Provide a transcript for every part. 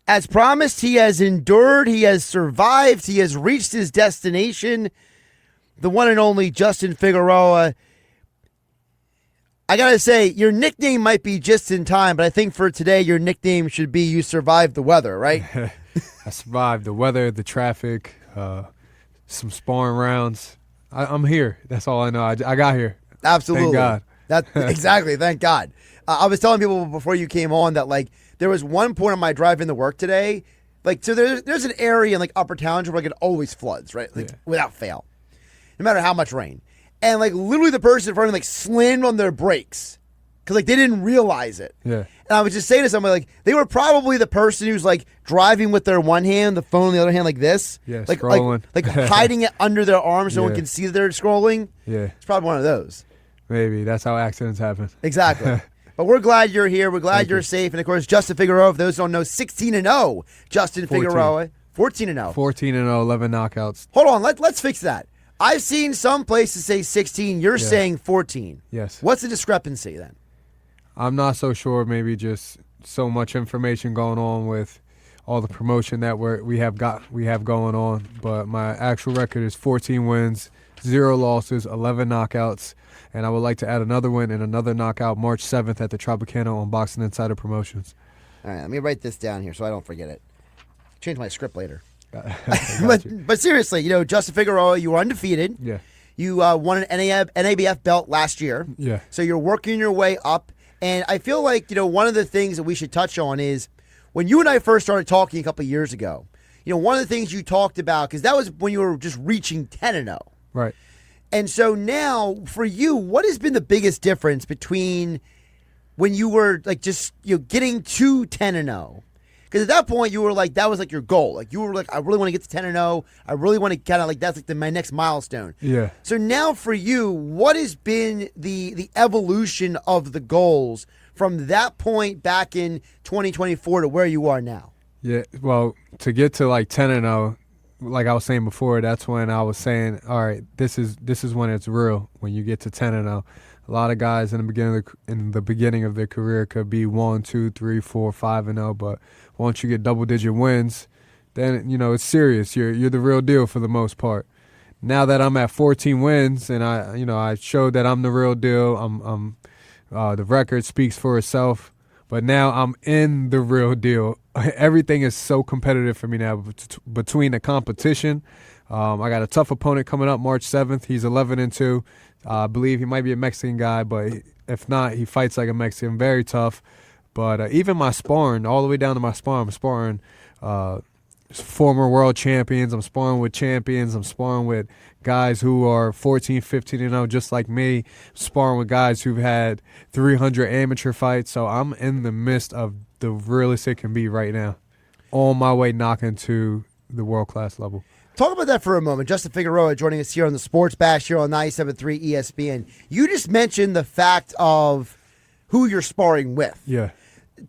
As promised, he has endured, he has survived, he has reached his destination. The one and only Justin Figueroa. I got to say, your nickname might be Just in Time, but I think for today, your nickname should be You Survived the Weather, right? I survived the weather, the traffic, some sparring rounds. I'm here. That's all I know. I got here. Absolutely. Thank God. Exactly. Thank God. I was telling people before you came on that, like, there was one point on my drive into work today. Like, so there's an area in, like, Upper Township where, like, it always floods, right? Like, without fail. No matter how much rain. And, like, literally the person in front of me, like, slammed on their brakes. Because, like, they didn't realize it. Yeah. And I was just saying to somebody, like, they were probably the person who's, like, driving with their one hand, the phone on the other hand, like this. Yeah, like, scrolling. Like hiding it under their arm so no one can see that they're scrolling. Yeah. It's probably one of those. Maybe. That's how accidents happen. Exactly. But we're glad you're here. We're glad you're safe. And, of course, Justin Figueroa, if those don't know, 16-0. Justin 14. Figueroa, 14-0. 14-0, 11 knockouts. Hold on. Let's fix that. I've seen some places say 16. You're saying 14. Yes. What's the discrepancy then? I'm not so sure. Maybe just so much information going on with all the promotion that we have going on. But my actual record is 14 wins, 0 losses, 11 knockouts. And I would like to add another win and another knockout March 7th at the Tropicana on Boxing Insider Promotions. All right, let me write this down here so I don't forget it. Change my script later. But seriously, Justin Figueroa, you were undefeated. Yeah. You won an NABF belt last year. Yeah. So you're working your way up. And I feel like, one of the things that we should touch on is when you and I first started talking a couple of years ago, one of the things you talked about, because that was when you were just reaching 10-0. Right. And so now, for you, what has been the biggest difference between when you were like just getting to 10-0? Because at that point, you were like, that was like your goal. Like you were like, I really want to get to 10-0. I really want to kind of like that's like my next milestone. Yeah. So now for you, what has been the evolution of the goals from that point back in 2024 to where you are now? Yeah. Well, to get to like 10-0. Like I was saying before, that's when I was saying, all right, this is when it's real. When you get to 10-0, a lot of guys in the beginning of their career could be 1, 2, 3, 4, 5-0, but once you get double-digit wins, then it's serious. You're the real deal for the most part. Now that I'm at 14 wins, and I showed that I'm the real deal. The record speaks for itself. But now I'm in the real deal. Everything is so competitive for me now between the competition. I got a tough opponent coming up March 7th. He's 11-2. I believe he might be a Mexican guy, but if not, he fights like a Mexican. Very tough. But even my sparring, all the way down to my sparring, I'm sparring former world champions. I'm sparring with champions. I'm sparring with guys who are 14, 15-0, just like me. I'm sparring with guys who've had 300 amateur fights. So I'm in the midst of the realest it can be right now. On my way knocking to the world-class level. Talk about that for a moment. Justin Figueroa joining us here on the Sports Bash here on 97.3 ESPN. You just mentioned the fact of who you're sparring with. Yeah.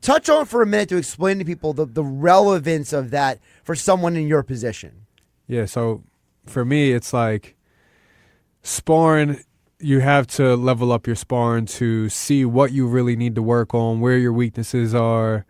Touch on for a minute to explain to people the relevance of that for someone in your position. Yeah, so for me, it's like sparring, you have to level up your sparring to see what you really need to work on, where your weaknesses are,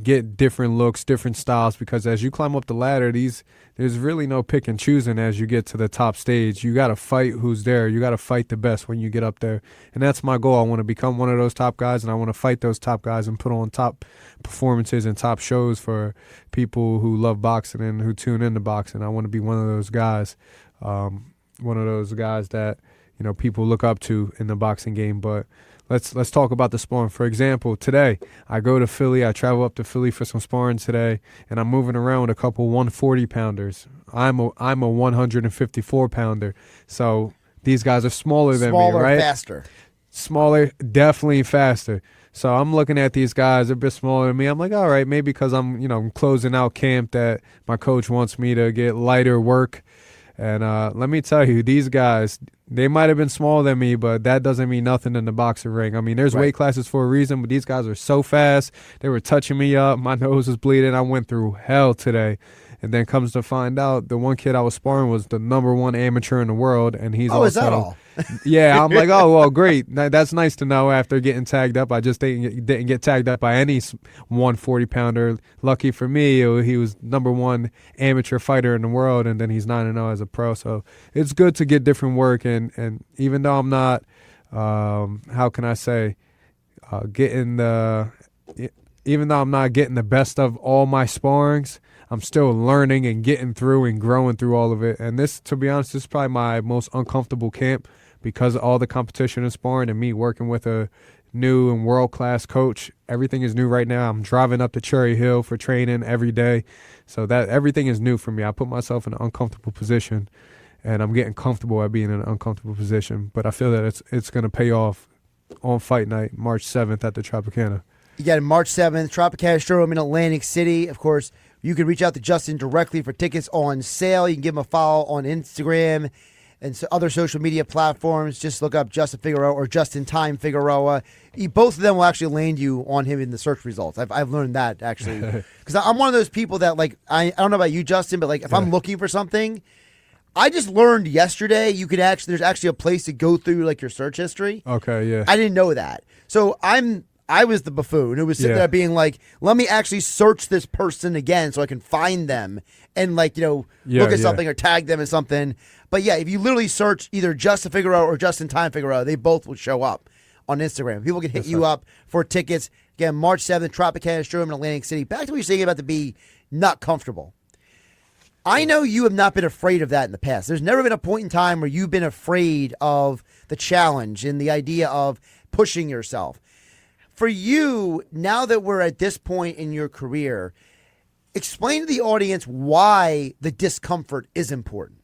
get different looks, different styles, because as you climb up the ladder, there's really no pick and choosing as you get to the top stage. You got to fight who's there. You got to fight the best when you get up there. And that's my goal. I want to become one of those top guys, and I want to fight those top guys and put on top performances and top shows for people who love boxing and who tune into boxing. I want to be one of those guys, that people look up to in the boxing game. But let's talk about the sparring. For example, today I go to Philly. I travel up to Philly for some sparring today, and I'm moving around with a couple 140-pounders. I'm a 154-pounder. So these guys are smaller than me, right? Smaller, faster. Smaller, definitely faster. So I'm looking at these guys, they're a bit smaller than me. I'm like, all right, maybe because I'm closing out camp that my coach wants me to get lighter work. And let me tell you, these guys, they might have been smaller than me, but that doesn't mean nothing in the boxing ring. I mean, there's weight classes for a reason, but these guys are so fast. They were touching me up. My nose was bleeding. I went through hell today. And then comes to find out, the one kid I was sparring was the #1 amateur in the world, and he's also. Is that all? Yeah, I'm like, oh well, great. That's nice to know. After getting tagged up, I just didn't get tagged up by any 140-pounder. Lucky for me, he was #1 amateur fighter in the world, and then he's 9-0 as a pro. So it's good to get different work, and even though I'm not, how can I say, even though I'm not getting the best of all my sparrings, I'm still learning and getting through and growing through all of it. And this, to be honest, this is probably my most uncomfortable camp because of all the competition in sparring and me working with a new and world-class coach. Everything is new right now. I'm driving up to Cherry Hill for training every day. So that everything is new for me. I put myself in an uncomfortable position, and I'm getting comfortable at being in an uncomfortable position. But I feel that it's going to pay off on fight night, March 7th at the Tropicana. You got it March 7th, Tropicana Showroom in Atlantic City. Of course, you can reach out to Justin directly for tickets on sale. You can give him a follow on Instagram and other social media platforms. Just look up Justin Figueroa or Justin Time Figueroa. Both of them will actually land you on him in the search results. I've learned that, actually. Because I'm one of those people that, like, I don't know about you, Justin, but, like, if I'm looking for something, I just learned yesterday there's actually a place to go through, like, your search history. Okay, yeah. I didn't know that. So I was the buffoon who was sitting there being like, let me actually search this person again so I can find them and, like, look at something or tag them as something. But yeah, if you literally search either Justin Figueroa or Justin Time Figueroa, they both will show up on Instagram. People can hit you up for tickets. Again, March 7th, Tropicana Showroom in Atlantic City. Back to what you're saying about to be not comfortable. I know you have not been afraid of that in the past. There's never been a point in time where you've been afraid of the challenge and the idea of pushing yourself. For you, now that we're at this point in your career, explain to the audience why the discomfort is important.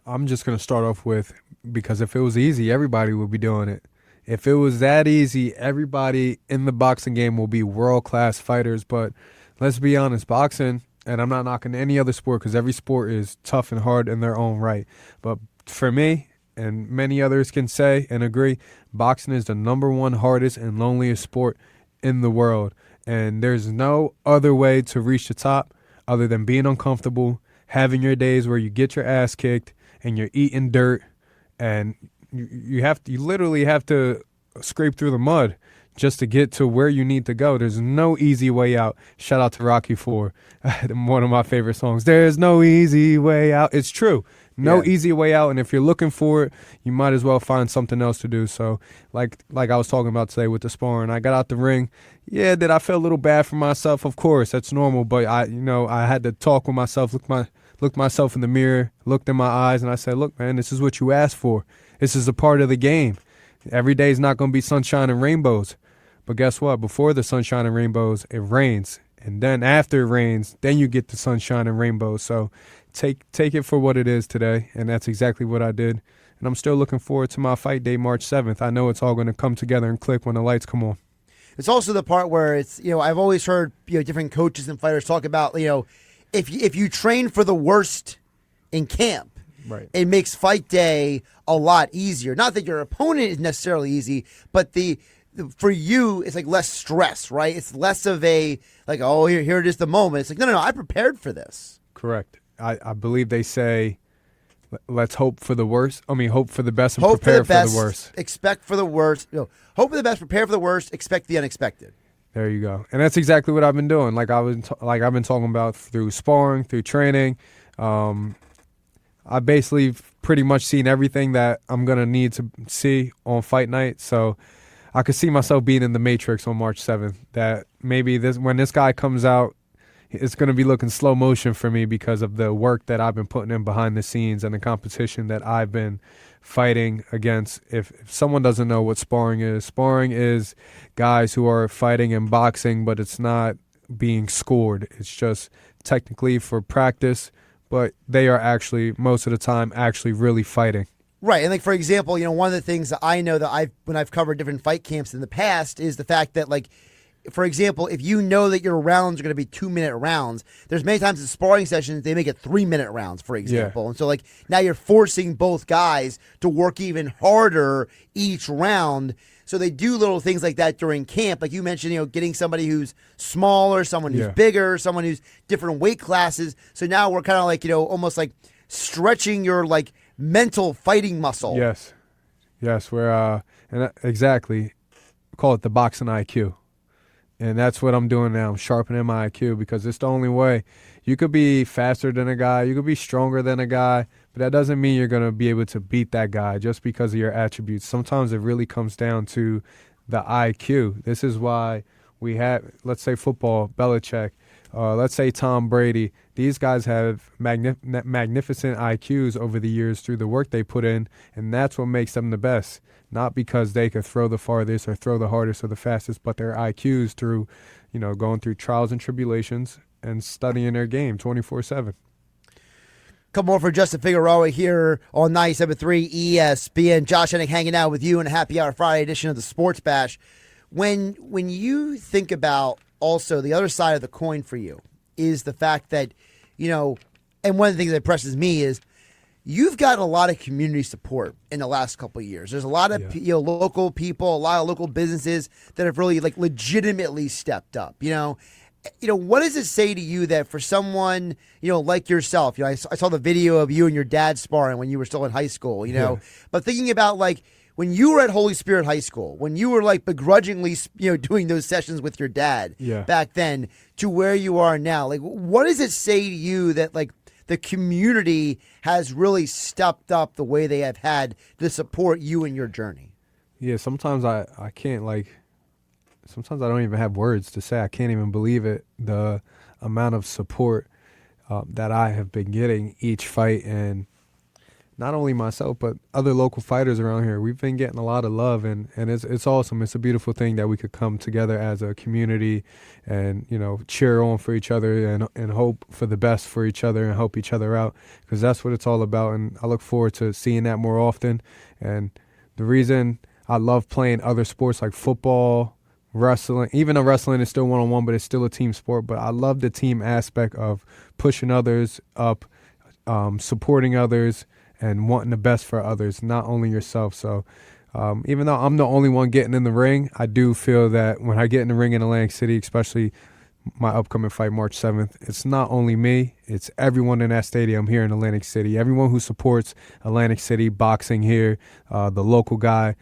I'm just going to start off with, because if it was easy, everybody would be doing it. If it was that easy, everybody in the boxing game will be world-class fighters. But let's be honest, boxing, and I'm not knocking any other sport because every sport is tough and hard in their own right. But for me, and many others can say and agree, boxing is the #1 hardest and loneliest sport in the world. And there's no other way to reach the top other than being uncomfortable, having your days where you get your ass kicked and you're eating dirt, and you literally have to scrape through the mud just to get to where you need to go. There's no easy way out. Shout out to Rocky IV, one of my favorite songs. There's no easy way out. It's true. No easy way out, and if you're looking for it, you might as well find something else to do. So, like I was talking about today with the sparring, I got out the ring. Yeah, did I feel a little bad for myself? Of course, that's normal. But I had to talk with myself, look myself in the mirror, looked in my eyes, and I said, "Look, man, this is what you asked for. This is a part of the game. Every day is not going to be sunshine and rainbows. But guess what? Before the sunshine and rainbows, it rains, and then after it rains, then you get the sunshine and rainbows. So." Take it for what it is today, and that's exactly what I did. And I'm still looking forward to my fight day, March 7th. I know it's all going to come together and click when the lights come on. It's also the part where it's, I've always heard, different coaches and fighters talk about, if you train for the worst in camp, right, it makes fight day a lot easier. Not that your opponent is necessarily easy, but for you, it's like less stress, right? It's less of a, like, oh, here it is the moment. It's like, no, I prepared for this. Correct. I believe they say, let's hope for the worst. Hope for the best and prepare for the worst. Expect for the worst. Hope for the best, prepare for the worst, expect the unexpected. There you go. And that's exactly what I've been doing. Like I've been talking about through sparring, through training. I basically pretty much seen everything that I'm going to need to see on fight night. So I could see myself being in the Matrix on March 7th. That maybe when this guy comes out, it's going to be looking slow motion for me because of the work that I've been putting in behind the scenes and the competition that I've been fighting against. If someone doesn't know what sparring is guys who are fighting and boxing, but it's not being scored. It's just technically for practice, but they are actually, most of the time, actually really fighting. Right, and like for example, one of the things that I know that when I've covered different fight camps in the past is the fact that, like, for example, if you know that your rounds are going to be 2-minute rounds, there's many times in sparring sessions they make it 3-minute rounds, for example. Yeah. And so, like, now you're forcing both guys to work even harder each round So they do little things like that during camp. Like you mentioned, getting somebody who's smaller, someone who's bigger, someone who's different weight classes. So now we're kind of like, almost like stretching your like mental fighting muscle. Yes. We're exactly. We call it the boxing IQ. And that's what I'm doing now. I'm sharpening my IQ because it's the only way. You could be faster than a guy. You could be stronger than a guy. But that doesn't mean you're going to be able to beat that guy just because of your attributes. Sometimes it really comes down to the IQ. This is why we have, let's say football, Belichick, let's say Tom Brady. These guys have magnificent IQs over the years through the work they put in, and that's what makes them the best. Not because they could throw the farthest or throw the hardest or the fastest, but their IQs through, going through trials and tribulations and studying their game 24/7. Couple more for Justin Figueroa here on 97.3 ESPN. Josh Hennig hanging out with you in a Happy Hour Friday edition of the Sports Bash. When you think about also the other side of the coin for you is the fact that, and one of the things that impresses me is you've got a lot of community support in the last couple of years. There's a lot of local people, a lot of local businesses that have really like legitimately stepped up. What does it say to you that for someone like yourself? I saw the video of you and your dad sparring when you were still in high school. But thinking about like when you were at Holy Spirit High School, when you were like begrudgingly doing those sessions with your dad back then to where you are now, like what does it say to you that like the community has really stepped up the way they have had to support you in your journey? Yeah, sometimes I can't sometimes I don't even have words to say. I can't even believe it, the amount of support that I have been getting each fight, and not only myself, but other local fighters around here. We've been getting a lot of love, and it's awesome. It's a beautiful thing that we could come together as a community and, cheer on for each other and hope for the best for each other and help each other out, because that's what it's all about. And I look forward to seeing that more often. And the reason I love playing other sports like football, wrestling, even though wrestling is still one-on-one, but it's still a team sport. But I love the team aspect of pushing others up, supporting others, and wanting the best for others, not only yourself. So even though I'm the only one getting in the ring, I do feel that when I get in the ring in Atlantic City, especially my upcoming fight March 7th, it's not only me, it's everyone in that stadium here in Atlantic City, everyone who supports Atlantic City boxing here, the local guy.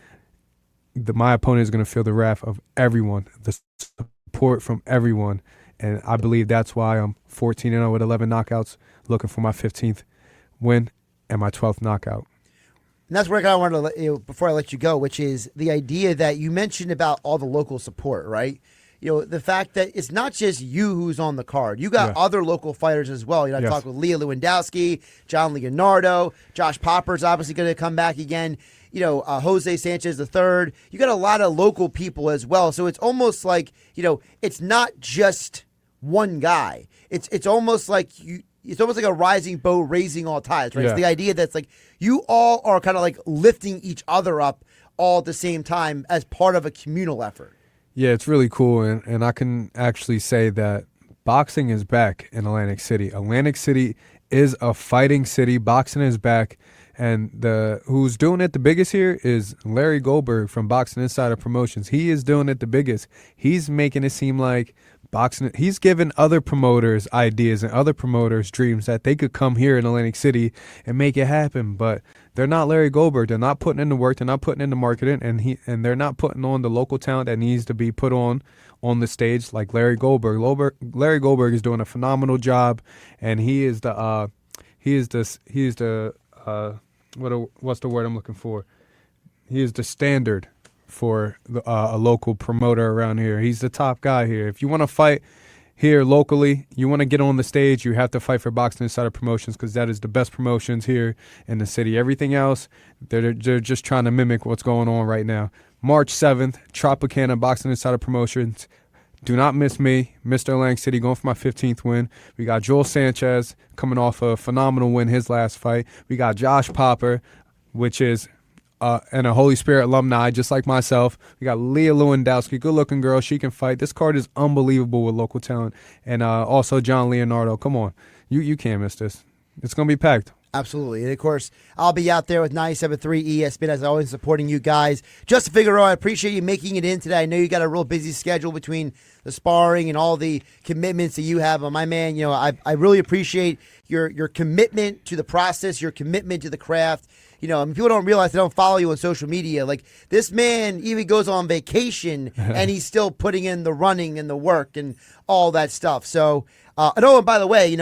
My opponent is going to feel the wrath of everyone, the support from everyone. And I believe that's why I'm 14-0 with 11 knockouts, looking for my 15th win and my 12th knockout. And that's where I kind of wanted to let you, before I let you go, which is the idea that you mentioned about all the local support, right? The fact that it's not just you who's on the card. You got other local fighters as well. I talked with Leah Lewandowski, John Leonardo, Josh Popper's obviously going to come back again. Jose Sanchez III. You got a lot of local people as well. So it's almost like, it's not just one guy. It's almost like it's almost like a rising boat raising all tides, right? It's the idea that's like you all are kind of like lifting each other up all at the same time as part of a communal effort. Yeah, it's really cool. And I can actually say that boxing is back in Atlantic City. Atlantic City is a fighting city. Boxing is back. And who's doing it the biggest here is Larry Goldberg from Boxing Insider Promotions. He is doing it the biggest. He's making it seem like boxing. He's giving other promoters ideas and other promoters dreams that they could come here in Atlantic City and make it happen. But they're not Larry Goldberg. They're not putting in the work. They're not putting in the marketing, and they're not putting on the local talent that needs to be put on the stage like Larry Goldberg. Larry Goldberg is doing a phenomenal job, and what's the word I'm looking for? He is the standard for a local promoter around here. He's the top guy here. If you want to fight here locally, you want to get on the stage, you have to fight for Boxing Insider Promotions because that is the best promotions here in the city. Everything else, they're just trying to mimic what's going on right now. March 7th, Tropicana Boxing Insider Promotions. Do not miss me, Mr. Atlantic City, going for my 15th win. We got Joel Sanchez coming off a phenomenal win his last fight. We got Josh Popper, which is and a Holy Spirit alumni, just like myself. We got Leah Lewandowski, good-looking girl. She can fight. This card is unbelievable with local talent. And also John Leonardo. Come on. You can't miss this. It's going to be packed. Absolutely. And, of course, I'll be out there with 97.3 ESPN, as always, supporting you guys. Justin Figueroa, I appreciate you making it in today. I know you got a real busy schedule between the sparring and all the commitments that you have. But, my man, I really appreciate your commitment to the process, your commitment to the craft. People don't realize they don't follow you on social media. Like, this man even goes on vacation, and he's still putting in the running and the work and all that stuff. So, and by the way,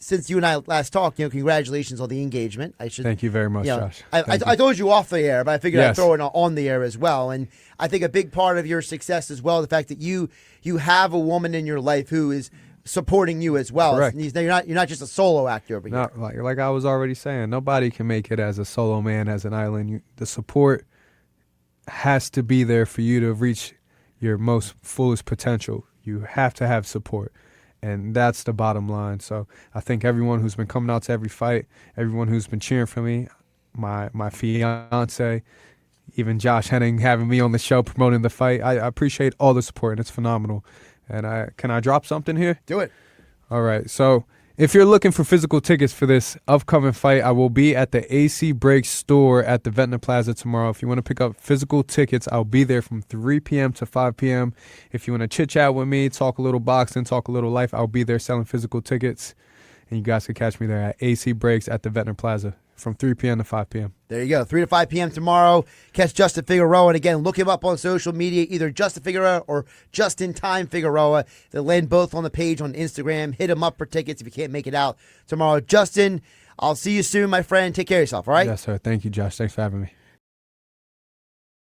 since you and I last talked, congratulations on the engagement. Thank you very much, Josh. I told you off the air, but I figured Yes. I'd throw it on the air as well. And I think a big part of your success as well, the fact that you have a woman in your life who is supporting you as well. Correct. You're not just a solo actor over here. No, like I was already saying, nobody can make it as a solo man, as an island. The support has to be there for you to reach your most fullest potential. You have to have support. And that's the bottom line. So I thank everyone who's been coming out to every fight, everyone who's been cheering for me, my fiance, even Josh Hennig having me on the show promoting the fight. I appreciate all the support, and it's phenomenal. And can I drop something here? Do it. All right. So if you're looking for physical tickets for this upcoming fight, I will be at the AC Breaks store at the Ventnor Plaza tomorrow. If you want to pick up physical tickets, I'll be there from 3 p.m. to 5 p.m. If you want to chit-chat with me, talk a little boxing, talk a little life, I'll be there selling physical tickets. And you guys can catch me there at AC Breaks at the Ventnor Plaza from 3 p.m. to 5 p.m. There you go, 3 to 5 p.m. tomorrow. Catch Justin Figueroa. And again, look him up on social media, either Justin Figueroa or Justin Time Figueroa. They'll land both on the page on Instagram. Hit him up for tickets if you can't make it out tomorrow. Justin, I'll see you soon, my friend. Take care of yourself, all right? Yes, sir. Thank you, Josh. Thanks for having me.